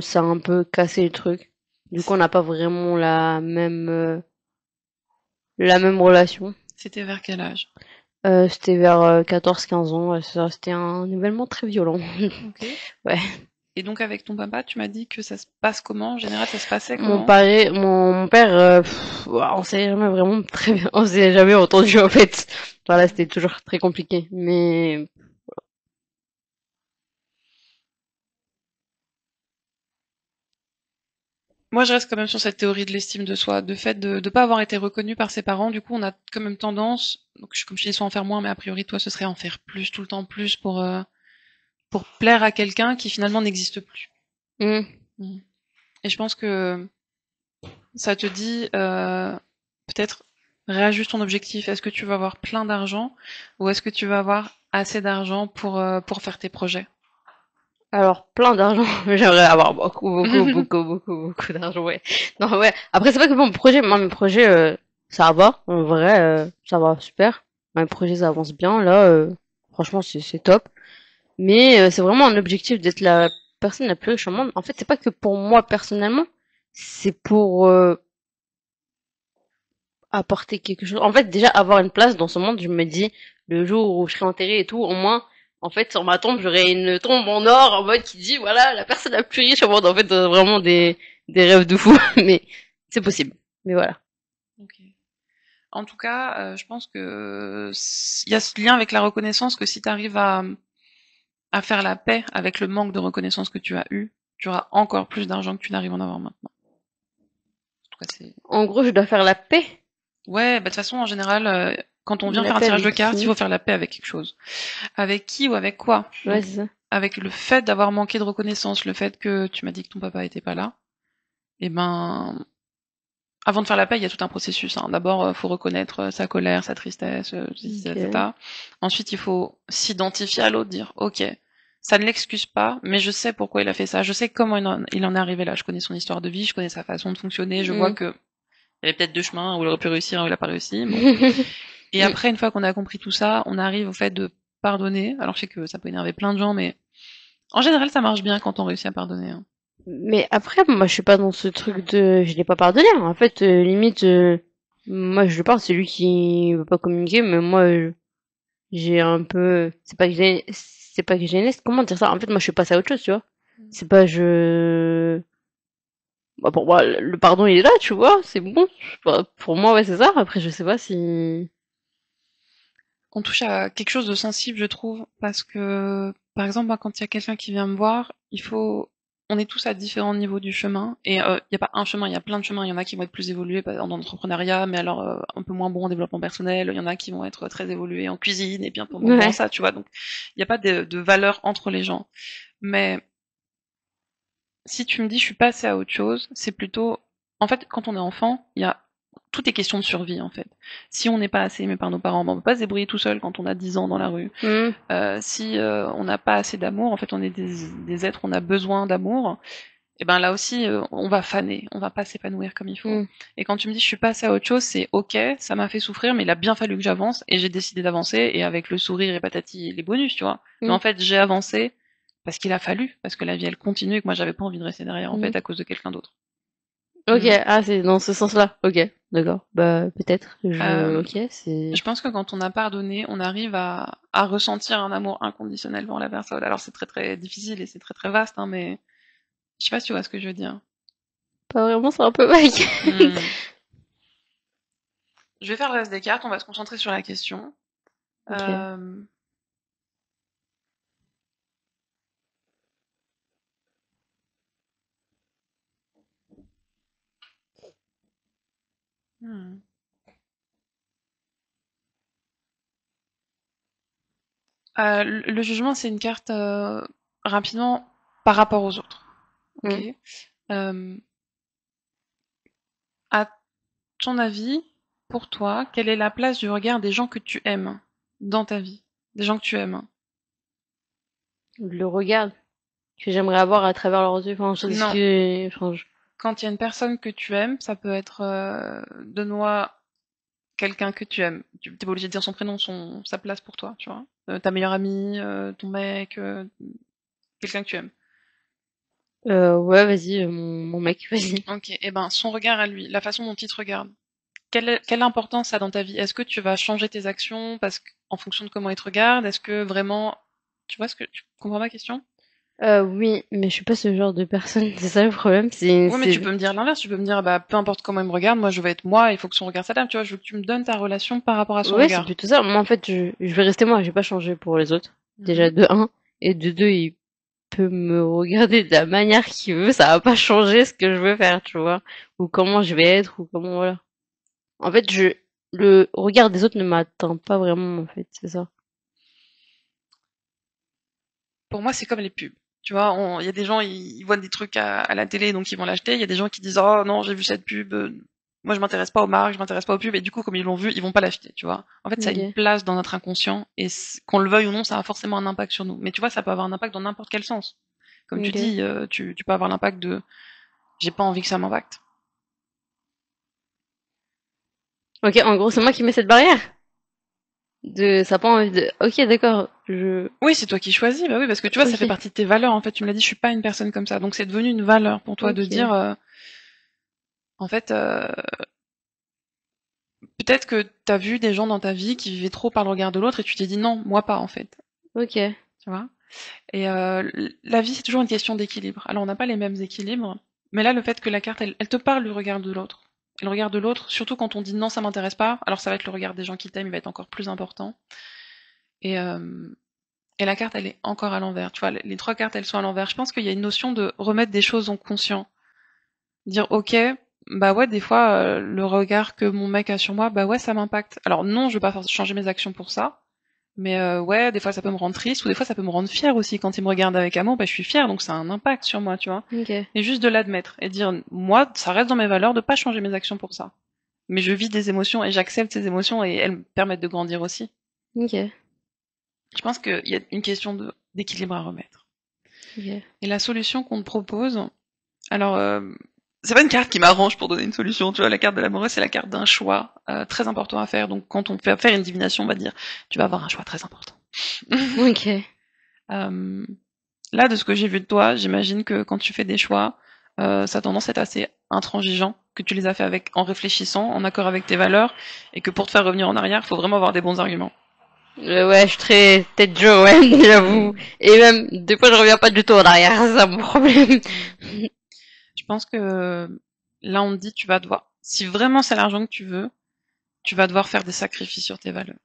Speaker 1: ça a un peu cassé le truc. Du coup, on n'a pas vraiment la même relation.
Speaker 2: C'était vers quel âge?
Speaker 1: C'était vers 14-15 ans. Ouais, ça, c'était un événement très violent.
Speaker 2: Ok.
Speaker 1: Ouais.
Speaker 2: Et donc avec ton papa, tu m'as dit que ça se passe comment? En général, ça se passait
Speaker 1: Mon
Speaker 2: comment?
Speaker 1: père, mon père, on s'est jamais vraiment très bien, on s'est jamais entendu en fait. Voilà, c'était toujours très compliqué. Mais
Speaker 2: Moi, je reste quand même sur cette théorie de l'estime de soi, de fait de ne pas avoir été reconnu par ses parents. Du coup, on a quand même tendance, donc comme je dis, soit en faire moins, mais a priori, toi, ce serait en faire plus, tout le temps plus pour plaire à quelqu'un qui finalement n'existe plus.
Speaker 1: hmm,
Speaker 2: Mm. Et je pense que ça te dit peut-être réajuste ton objectif. Est-ce que tu veux avoir plein d'argent ou est-ce que tu veux avoir assez d'argent pour faire tes projets?
Speaker 1: alors plein d'argent, j'aimerais avoir beaucoup d'argent. Ouais. Non, ouais. Après, c'est pas que mon projet, moi mes projets, ça va. En vrai, ça va super. Mes projets, ça avance bien. Là, franchement, c'est top. Mais c'est vraiment un objectif d'être la personne la plus riche au monde. En fait, c'est pas que pour moi personnellement, c'est pour apporter quelque chose. En fait, déjà avoir une place dans ce monde, je me dis le jour où je serai enterrée et tout, au moins, en fait, sur ma tombe, j'aurai une tombe en or en mode qui dit voilà la personne la plus riche au monde. En fait, vraiment des rêves de fou, mais c'est possible. Mais voilà.
Speaker 2: Ok. En tout cas, je pense que il y a ce lien avec la reconnaissance que si tu arrives à faire la paix avec le manque de reconnaissance que tu as eu, tu auras encore plus d'argent que tu n'arrives à en avoir maintenant. En tout cas, c'est
Speaker 1: En gros, je dois faire la paix.
Speaker 2: ouais, bah, de toute façon, en général, quand on vient
Speaker 1: La
Speaker 2: faire un
Speaker 1: paix
Speaker 2: tirage de
Speaker 1: avec
Speaker 2: cartes, il
Speaker 1: qui?
Speaker 2: faut faire la paix avec quelque chose. Avec qui ou avec quoi?
Speaker 1: Ouais,
Speaker 2: Donc,
Speaker 1: c'est ça.
Speaker 2: avec le fait d'avoir manqué de reconnaissance, le fait que tu m'as dit que ton papa était pas là, eh ben, avant de faire la paix, il y a tout un processus, hein. D'abord, faut reconnaître sa colère, sa tristesse,
Speaker 1: Ok.
Speaker 2: etc. Ensuite, il faut s'identifier à l'autre, dire, ok, ça ne l'excuse pas, mais je sais pourquoi il a fait ça, je sais comment il en est arrivé là, je connais son histoire de vie, je connais sa façon de fonctionner, je vois
Speaker 1: Mm.
Speaker 2: que il y avait peut-être deux chemins où il aurait pu réussir, où il a pas réussi, bon. Et
Speaker 1: Mm.
Speaker 2: après, une fois qu'on a compris tout ça, on arrive au fait de pardonner. Alors, je sais que ça peut énerver plein de gens, mais en général, ça marche bien quand on réussit à pardonner, hein.
Speaker 1: Mais après, moi, je suis pas dans ce truc de, je l'ai pas pardonné. En fait, limite, moi, je le parle, c'est lui qui veut pas communiquer, mais moi, j'ai un peu, c'est pas que j'ai une comment dire ça? En fait, moi, je suis passée à autre chose, tu vois. C'est pas, bah, pour moi, le pardon, il est là, tu vois, c'est bon. Bah, pour moi, ouais, c'est ça. Après, je sais pas si,
Speaker 2: On touche à quelque chose de sensible, je trouve, parce que, par exemple, moi, quand il y a quelqu'un qui vient me voir, il faut on est tous à différents niveaux du chemin, et il y a pas un chemin, il y a plein de chemins. Il y en a qui vont être plus évolués dans l'entrepreneuriat, mais alors un peu moins bons en développement personnel. Il y en a qui vont être très évolués en cuisine et bien peu moins bons en
Speaker 1: Ouais.
Speaker 2: ça, tu vois. Donc il n'y a pas de valeur entre les gens. Mais si tu me dis je suis passé à autre chose, c'est plutôt, en fait, quand on est enfant, il y a tout est question de survie en fait. Si on n'est pas assez aimé par nos parents, ben, on peut pas se débrouiller tout seul quand on a 10 ans dans la rue.
Speaker 1: Hmm.
Speaker 2: Si on n'a pas assez d'amour, en fait, on est des êtres, on a besoin d'amour. Et ben là aussi, on va faner, on va pas s'épanouir comme il faut.
Speaker 1: Hmm.
Speaker 2: Et quand tu me dis je suis passé à autre chose, c'est ok, ça m'a fait souffrir, mais il a bien fallu que j'avance et j'ai décidé d'avancer et avec le sourire et patati et les bonus, tu vois. Mais
Speaker 1: Hmm.
Speaker 2: en fait, j'ai avancé parce qu'il a fallu, parce que la vie elle continue et que moi j'avais pas envie de rester derrière en
Speaker 1: Hmm.
Speaker 2: fait à cause de quelqu'un d'autre.
Speaker 1: Ok,
Speaker 2: Mm.
Speaker 1: ah, c'est dans ce sens-là. Ok, d'accord. Bah, peut-être.
Speaker 2: Euh,
Speaker 1: Ok, c'est.
Speaker 2: je pense que quand on a pardonné, on arrive à ressentir un amour inconditionnel pour la personne. Alors c'est très très difficile et c'est très très vaste, hein, mais je sais pas si tu vois ce que je veux dire.
Speaker 1: Pas vraiment, c'est un peu vague.
Speaker 2: Mm. Je vais faire le reste des cartes, on va se concentrer sur la question.
Speaker 1: Ok.
Speaker 2: Euh, hmm. Le jugement, c'est une carte rapidement par rapport aux autres. Ok.
Speaker 1: Hmm.
Speaker 2: Euh, à ton avis, pour toi, quelle est la place du regard des gens que tu aimes dans ta vie? Des gens que tu aimes?
Speaker 1: Le regard que j'aimerais avoir à travers leurs yeux. Enfin, je sais
Speaker 2: Non.
Speaker 1: que. Enfin,
Speaker 2: Quand il y a une personne que tu aimes, ça peut être de moi quelqu'un que tu aimes. Tu t'es pas obligé de dire son prénom, sa place pour toi, tu vois. Ta meilleure amie, ton mec, quelqu'un que tu aimes.
Speaker 1: Ouais, vas-y, mon mec, vas-y.
Speaker 2: Ok, et ben son regard à lui, la façon dont il te regarde. Quelle importance ça a dans ta vie? Est-ce que tu vas changer tes actions en fonction de comment il te regarde? Est-ce que vraiment, tu comprends ma question?
Speaker 1: Oui, mais je suis pas ce genre de personne. C'est ça le problème.
Speaker 2: Oui, mais tu peux me dire l'inverse. Tu peux me dire, bah, peu importe comment il me regarde, moi, je vais être moi, il faut que son regard s'adapte. Tu vois, je veux que tu me donnes ta relation par rapport à son
Speaker 1: Ouais, c'est
Speaker 2: regard.
Speaker 1: plutôt ça. Moi, en fait, je vais rester moi. Je vais pas changer pour les autres. Déjà,
Speaker 2: Mhm.
Speaker 1: de un. Et de deux, il peut me regarder de la manière qu'il veut. Ça va pas changer ce que je veux faire, tu vois. Ou comment je vais être, ou comment, voilà. En fait, le regard des autres ne m'atteint pas vraiment, en fait. C'est ça.
Speaker 2: Pour moi, c'est comme les pubs. Tu vois, il y a des gens, ils voient des trucs à la télé, donc ils vont l'acheter. Il y a des gens qui disent, oh non, j'ai vu cette pub, moi je m'intéresse pas aux marques, je m'intéresse pas aux pubs, et du coup, comme ils l'ont vu, ils vont pas l'acheter, tu vois. En fait, ça a une
Speaker 1: Ok.
Speaker 2: place dans notre inconscient, et qu'on le veuille ou non, ça a forcément un impact sur nous. Mais tu vois, ça peut avoir un impact dans n'importe quel sens. Comme tu
Speaker 1: Ok.
Speaker 2: dis, tu peux avoir l'impact de, j'ai pas envie que ça m'impacte.
Speaker 1: Ok, en gros, c'est moi qui mets cette barrière. Ça a pas envie de. Ok, d'accord.
Speaker 2: Oui, c'est toi qui choisis, bah oui, parce que tu vois, ça fait
Speaker 1: Ok.
Speaker 2: partie de tes valeurs, en fait. Tu me l'as dit, je suis pas une personne comme ça. Donc c'est devenu une valeur pour toi de
Speaker 1: Ok.
Speaker 2: dire, en fait, peut-être que t'as vu des gens dans ta vie qui vivaient trop par le regard de l'autre et tu t'es dit non, moi pas, en fait.
Speaker 1: Ok.
Speaker 2: Tu vois? Et la vie, c'est toujours une question d'équilibre. Alors on n'a pas les mêmes équilibres, mais là, le fait que la carte, elle te parle du regard de l'autre. Et le regard de l'autre, surtout quand on dit non, ça m'intéresse pas, alors ça va être le regard des gens qui t'aiment, il va être encore plus important. Et, euh, Et la carte, elle est encore à l'envers. Tu vois, les trois cartes, elles sont à l'envers. Je pense qu'il y a une notion de remettre des choses en conscient. Dire, ok, bah ouais, des fois, le regard que mon mec a sur moi, bah ouais, ça m'impacte. Alors non, je veux pas changer mes actions pour ça. Mais ouais, des fois, ça peut me rendre triste, ou des fois, ça peut me rendre fière aussi. Quand il me regarde avec amour, bah je suis fière, donc ça a un impact sur moi, tu vois.
Speaker 1: Ok.
Speaker 2: Et juste de l'admettre. Et dire, moi, ça reste dans mes valeurs de pas changer mes actions pour ça. Mais je vis des émotions et j'accepte ces émotions et elles me permettent de grandir aussi.
Speaker 1: Ok.
Speaker 2: Je pense qu'il y a une question d'équilibre à remettre.
Speaker 1: Ok.
Speaker 2: Et la solution qu'on te propose, alors c'est pas une carte qui m'arrange pour donner une solution, tu vois, la carte de l'amoureux, c'est la carte d'un choix très important à faire. Donc quand on fait faire une divination, on va dire, tu vas avoir un choix très important.
Speaker 1: Ok.
Speaker 2: Euh, Là, de ce que j'ai vu de toi, j'imagine que quand tu fais des choix, ça a tendance à être assez intransigeant, que tu les as fait en réfléchissant, en accord avec tes valeurs, et que pour te faire revenir en arrière, il faut vraiment avoir des bons arguments.
Speaker 1: Ouais, je suis très tête Joe, ouais, j'avoue. Et même, des fois, je reviens pas du tout en arrière, c'est ça mon problème.
Speaker 2: Mm. Je pense que là, on te dit, tu vas devoir, si vraiment c'est l'argent que tu vas devoir faire des sacrifices sur tes valeurs.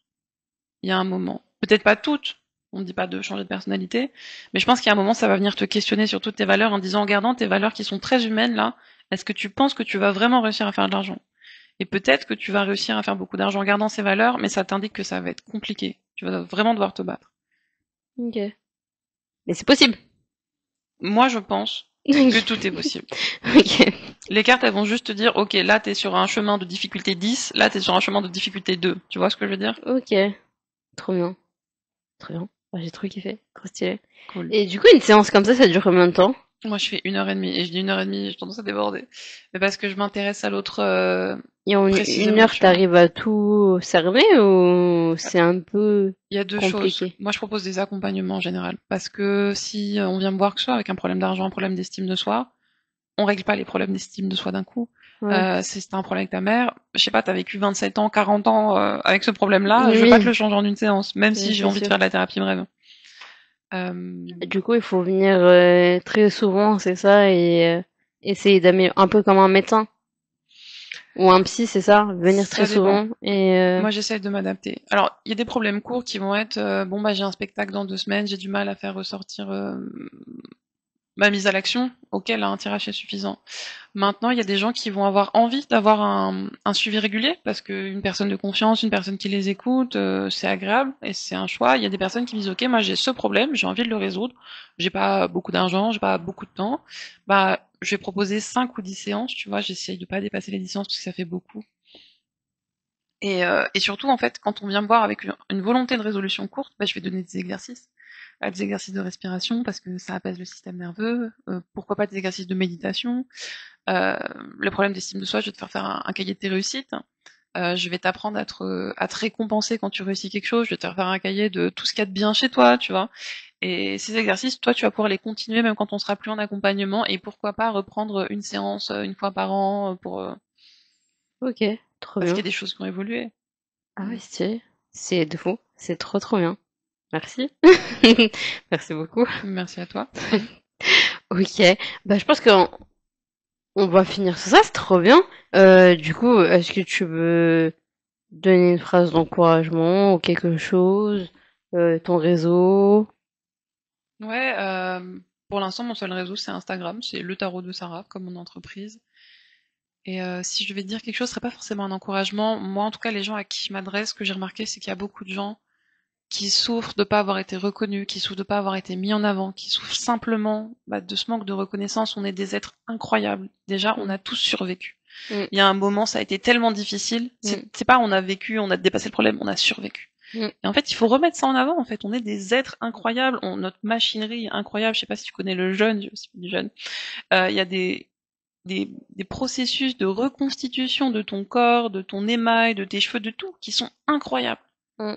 Speaker 2: Il y a un moment. Peut-être pas toutes. On ne dit pas de changer de personnalité. Mais je pense qu'à un moment, ça va venir te questionner sur toutes tes valeurs en disant, en regardant tes valeurs qui sont très humaines, là, est-ce que tu penses que tu vas vraiment réussir à faire de l'argent? Et peut-être que tu vas réussir à faire beaucoup d'argent en gardant ces valeurs, mais ça t'indique que ça va être compliqué. Tu vas vraiment devoir te battre.
Speaker 1: Ok. Mais c'est possible.
Speaker 2: Moi, je pense que tout est possible.
Speaker 1: Ok.
Speaker 2: Les cartes, elles vont juste te dire, ok, là, t'es sur un chemin de difficulté 10, là, t'es sur un chemin de difficulté 2. Tu vois ce que je veux dire?
Speaker 1: Ok. Trop bien. Trop bien. Ah, j'ai trop kiffé. Trop stylé.
Speaker 2: Cool.
Speaker 1: Et du coup, une séance comme ça dure combien de temps?
Speaker 2: Moi, je fais 1h30, et je dis 1h30, j'ai tendance à déborder. Mais parce que je m'intéresse à l'autre
Speaker 1: Et en une
Speaker 2: précisément,
Speaker 1: heure,
Speaker 2: tu vois.
Speaker 1: t'arrives à tout cerner ou c'est un peu
Speaker 2: Il y a deux choses.
Speaker 1: compliqué?
Speaker 2: Moi, je propose des accompagnements en général. Parce que si on vient me voir que ce soit avec un problème d'argent, un problème d'estime de soi, on règle pas les problèmes d'estime de soi d'un coup.
Speaker 1: Ouais.
Speaker 2: Si c'est un problème avec ta mère, je sais pas, t'as vécu 27 ans, 40 ans avec ce problème-là, je vais pas te
Speaker 1: Oui,
Speaker 2: le changer en une séance, même si j'ai
Speaker 1: c'est
Speaker 2: envie de
Speaker 1: sûr.
Speaker 2: faire de la thérapie brève. Euh,
Speaker 1: Du coup, il faut venir très souvent, c'est ça, et essayer d'améliorer un peu comme un médecin ou un psy, c'est ça, venir très
Speaker 2: Ça dépend.
Speaker 1: souvent et
Speaker 2: Moi, j'essaie de m'adapter. Alors, il y a des problèmes courts qui vont être, bon, bah, j'ai un spectacle dans 2 semaines, j'ai du mal à faire ressortir ma mise à l'action, auquel un tirage est suffisant. Maintenant, il y a des gens qui vont avoir envie d'avoir un suivi régulier, parce qu'une personne de confiance, une personne qui les écoute, c'est agréable et c'est un choix. Il y a des personnes qui disent, ok, moi j'ai ce problème, j'ai envie de le résoudre, j'ai pas beaucoup d'argent, j'ai pas beaucoup de temps, bah je vais proposer 5 ou 10 séances, tu vois, j'essaye de pas dépasser les 10 séances parce que ça fait beaucoup. Et surtout, en fait, quand on vient me voir avec une volonté de résolution courte, bah, je vais donner des exercices de respiration parce que ça apaise le système nerveux. Pourquoi pas des exercices de méditation. Le problème d'estime de soi, je vais te faire faire un cahier de tes réussites. Je vais t'apprendre à te récompenser quand tu réussis quelque chose. Je vais te faire faire un cahier de tout ce qu'il y a de bien chez toi, tu vois. Et ces exercices, toi, tu vas pouvoir les continuer même quand on sera plus en accompagnement. Et pourquoi pas reprendre une séance une fois par an
Speaker 1: ok, trop
Speaker 2: parce qu'il y
Speaker 1: bien.
Speaker 2: a des choses qui ont évolué.
Speaker 1: Ah ouais, c'est de fou, c'est trop bien. Merci. Merci beaucoup.
Speaker 2: Merci à toi.
Speaker 1: Ok, bah je pense qu'on on va finir sur ça, c'est trop bien. Du coup, est-ce que tu veux donner une phrase d'encouragement ou quelque chose, ton réseau?
Speaker 2: Ouais, pour l'instant, mon seul réseau, c'est Instagram. C'est le tarot de Sarah, comme mon entreprise. Et si je vais dire quelque chose, ce serait pas forcément un encouragement. Moi, en tout cas, les gens à qui je m'adresse, ce que j'ai remarqué, c'est qu'il y a beaucoup de gens qui souffrent de pas avoir été reconnus, qui souffrent de pas avoir été mis en avant, qui souffrent simplement de ce manque de reconnaissance. On est des êtres incroyables. Déjà, on
Speaker 1: Mm,
Speaker 2: a tous survécu.
Speaker 1: mm,
Speaker 2: Il y a un moment, ça a été tellement difficile.
Speaker 1: mm,
Speaker 2: C'est pas on a vécu, on a dépassé le problème, on a survécu.
Speaker 1: mm.
Speaker 2: Et en fait, il faut remettre ça en avant. En fait, on est des êtres incroyables. Notre machinerie est incroyable. Je sais pas si tu connais le jeûne, je suis du jeûne. Il y a des processus de reconstitution de ton corps, de ton émail, de tes cheveux, de tout, qui sont incroyables.
Speaker 1: Mm.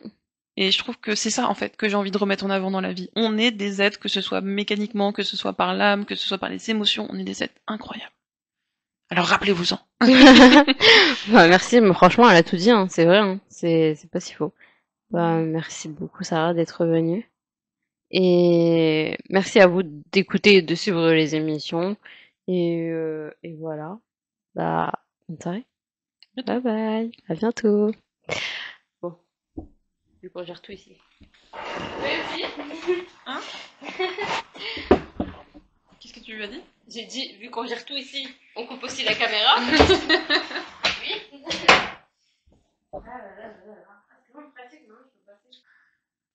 Speaker 2: Et je trouve que c'est ça, en fait, que j'ai envie de remettre en avant dans la vie. On est des êtres, que ce soit mécaniquement, que ce soit par l'âme, que ce soit par les émotions, on est des êtres incroyables. Alors rappelez-vous-en.
Speaker 1: Bah, merci, mais franchement, elle a tout dit, hein, c'est vrai, hein, c'est pas si faux. Bah, merci beaucoup, Sarah, d'être venue. Et merci à vous d'écouter et de suivre les émissions. Et voilà. Bah, bonne soirée. Bye bye. À bientôt. Bon, vu qu'on gère tout ici.
Speaker 2: Hein? Qu'est-ce que tu lui as dit?
Speaker 1: J'ai dit, vu qu'on gère tout ici, on coupe aussi la caméra. Oui.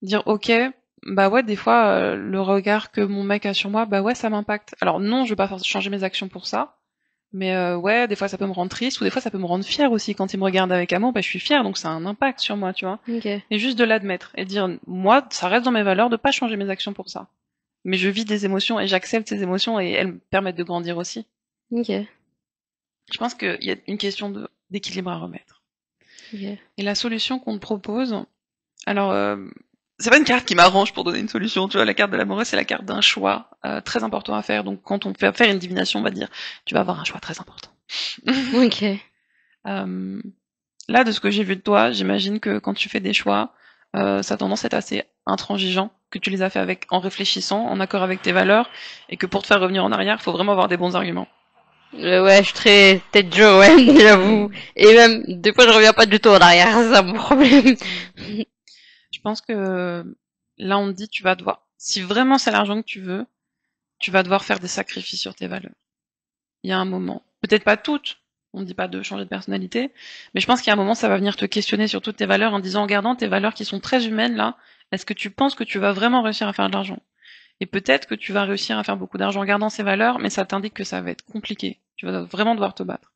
Speaker 2: Dire ok, bah ouais, des fois, le regard que mon mec a sur moi, bah ouais, ça m'impacte. Alors non, je vais pas changer mes actions pour ça. Mais ouais, des fois ça peut me rendre triste ou des fois ça peut me rendre fière aussi quand il me regarde avec amour, bah je suis fière donc ça a un impact sur moi, tu vois.
Speaker 1: Ok.
Speaker 2: Et juste de l'admettre et de dire moi ça reste dans mes valeurs de pas changer mes actions pour ça. Mais je vis des émotions et j'accepte ces émotions et elles me permettent de grandir aussi.
Speaker 1: Ok.
Speaker 2: Je pense qu'il y a une question d'équilibre à remettre.
Speaker 1: Ok.
Speaker 2: Et la solution qu'on te propose, alors c'est pas une carte qui m'arrange pour donner une solution, tu vois, la carte de l'amoureux c'est la carte d'un choix très important à faire. Donc quand on fait faire une divination, on va dire tu vas avoir un choix très important.
Speaker 1: Ok.
Speaker 2: Là, de ce que j'ai vu de toi, j'imagine que quand tu fais des choix, ça a tendance à être assez intransigeant, que tu les as fait en réfléchissant, en accord avec tes valeurs, et que pour te faire revenir en arrière, il faut vraiment avoir des bons arguments.
Speaker 1: Ouais, je suis très tête Joe, ouais, j'avoue. Et même, des fois, je reviens pas du tout en arrière, c'est ça mon problème.
Speaker 2: Je pense que Là, on te dit, tu vas devoir, si vraiment c'est l'argent que tu veux, tu vas devoir faire des sacrifices sur tes valeurs. Il y a un moment. Peut-être pas toutes. On ne dit pas de changer de personnalité. Mais je pense qu'il y a un moment, ça va venir te questionner sur toutes tes valeurs en disant, en regardant tes valeurs qui sont très humaines, là, est-ce que tu penses que tu vas vraiment réussir à faire de l'argent? Et peut-être que tu vas réussir à faire beaucoup d'argent en gardant ces valeurs, mais ça t'indique que ça va être compliqué. Tu vas vraiment devoir te battre.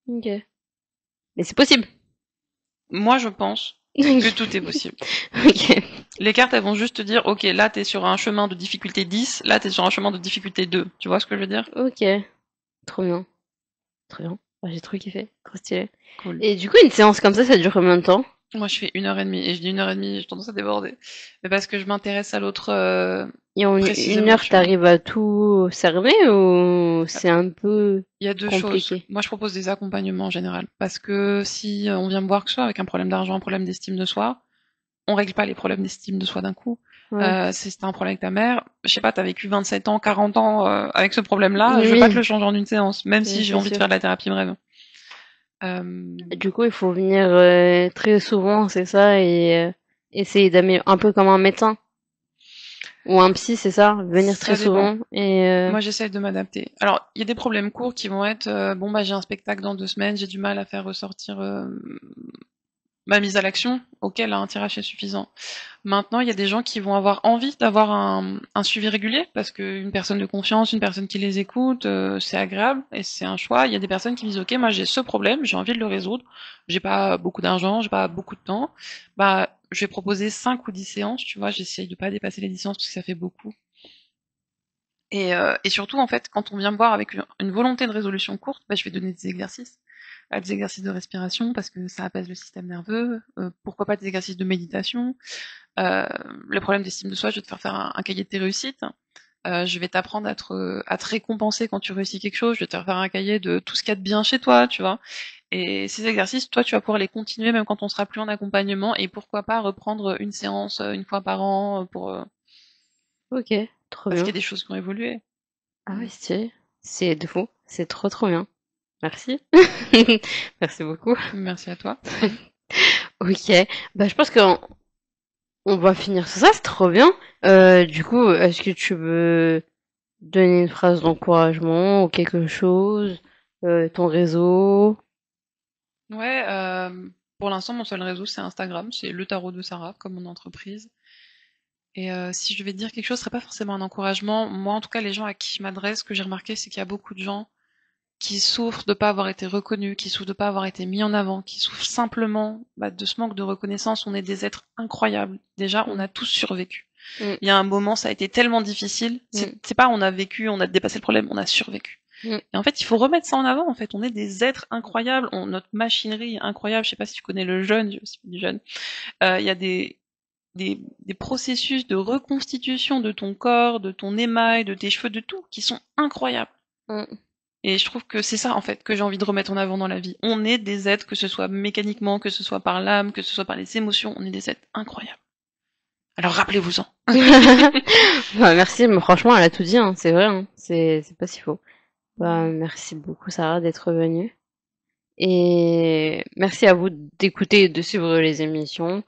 Speaker 1: Ok. Mais c'est possible.
Speaker 2: Moi, je pense que tout est possible.
Speaker 1: Ok.
Speaker 2: Les cartes, elles vont juste te dire, ok, là, t'es sur un chemin de difficulté 10, là, t'es sur un chemin de difficulté 2. Tu vois ce que je veux dire?
Speaker 1: Ok. Trop bien. Très bien. Ah, j'ai trop kiffé. Trop stylé.
Speaker 2: Cool.
Speaker 1: Et du coup, une séance comme ça dure combien de temps?
Speaker 2: Moi, je fais 1h30, et je dis 1h30, j'ai tendance à déborder. Mais parce que je m'intéresse à l'autre
Speaker 1: Et en une
Speaker 2: précisément,
Speaker 1: heure,
Speaker 2: tu vois.
Speaker 1: t'arrives à tout cerner ou c'est un peu
Speaker 2: Il y a deux choses.
Speaker 1: compliqué?
Speaker 2: Moi, je propose des accompagnements en général. Parce que si on vient me voir que ce soit avec un problème d'argent, un problème d'estime de soi, on règle pas les problèmes d'estime de soi d'un coup.
Speaker 1: Ouais.
Speaker 2: Si t'as un problème avec ta mère, je sais pas, t'as vécu 27 ans, 40 ans avec ce problème-là, je veux pas te
Speaker 1: Oui,
Speaker 2: le changer en une séance, même si j'ai
Speaker 1: c'est
Speaker 2: envie de
Speaker 1: sûr.
Speaker 2: faire de la thérapie brève. Euh,
Speaker 1: Du coup, il faut venir très souvent, c'est ça, et essayer d'améliorer un peu comme un médecin ou un psy, c'est ça, venir très
Speaker 2: Ça dépend.
Speaker 1: souvent et
Speaker 2: Moi, j'essaie de m'adapter. Alors, il y a des problèmes courts qui vont être bon bah j'ai un spectacle dans 2 semaines, j'ai du mal à faire ressortir ma mise à l'action, auquel un tirage est suffisant. Maintenant, il y a des gens qui vont avoir envie d'avoir un suivi régulier parce qu'une personne de confiance, une personne qui les écoute, c'est agréable et c'est un choix. Il y a des personnes qui me disent ok, moi j'ai ce problème, j'ai envie de le résoudre, j'ai pas beaucoup d'argent, j'ai pas beaucoup de temps, bah je vais proposer 5 ou 10 séances, tu vois, j'essaye de pas dépasser les 10 séances parce que ça fait beaucoup. Et surtout, en fait, quand on vient me voir avec une volonté de résolution courte, bah, je vais donner des exercices de respiration parce que ça apaise le système nerveux. Pourquoi pas des exercices de méditation. Le problème d'estime de soi, je vais te faire un cahier de tes réussites. Je vais t'apprendre à te récompenser quand tu réussis quelque chose. Je vais te faire un cahier de tout ce qu'il y a de bien chez toi, tu vois. Et ces exercices, toi, tu vas pouvoir les continuer même quand on sera plus en accompagnement. Et pourquoi pas reprendre une séance une fois par an
Speaker 1: ok, trop
Speaker 2: parce qu'il
Speaker 1: bien.
Speaker 2: y a des choses qui ont évolué.
Speaker 1: Ah
Speaker 2: Mm.
Speaker 1: ouais, c'est de fou, c'est trop bien. Merci, merci beaucoup.
Speaker 2: Merci à toi.
Speaker 1: Ok, bah je pense qu'on on va finir sur ça, c'est trop bien. Du coup, est-ce que tu veux donner une phrase d'encouragement ou quelque chose, ton réseau?
Speaker 2: Ouais, pour l'instant, mon seul réseau, c'est Instagram, c'est le tarot de Sarah, comme mon entreprise. Et si je vais te dire quelque chose, ce serait pas forcément un encouragement. Moi, en tout cas, les gens à qui je m'adresse, ce que j'ai remarqué, c'est qu'il y a beaucoup de gens qui souffrent de pas avoir été reconnus, qui souffrent de pas avoir été mis en avant, qui souffrent simplement de ce manque de reconnaissance. On est des êtres incroyables. Déjà, on
Speaker 1: Mm,
Speaker 2: a tous survécu.
Speaker 1: mm,
Speaker 2: Il y a un moment, ça a été tellement difficile.
Speaker 1: mm,
Speaker 2: C'est pas on a vécu, on a dépassé le problème, on a survécu.
Speaker 1: mm.
Speaker 2: Et en fait, il faut remettre ça en avant. En fait, on est des êtres incroyables. Notre machinerie est incroyable. Je sais pas si tu connais le jeûne, je suis du jeûne. Il y a des processus de reconstitution de ton corps, de ton émail, de tes cheveux, de tout, qui sont incroyables.
Speaker 1: Mm.
Speaker 2: Et je trouve que c'est ça, en fait, que j'ai envie de remettre en avant dans la vie. On est des êtres, que ce soit mécaniquement, que ce soit par l'âme, que ce soit par les émotions, on est des êtres incroyables. Alors rappelez-vous-en.
Speaker 1: Bah, merci, mais franchement, elle a tout dit, hein, c'est vrai, hein, c'est pas si faux. Bah, merci beaucoup, Sarah, d'être venue. Et merci à vous d'écouter et de suivre les émissions.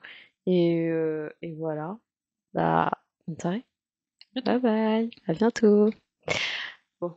Speaker 1: Et voilà. Bah, bonne soirée. Bye bye. À bientôt. Bon.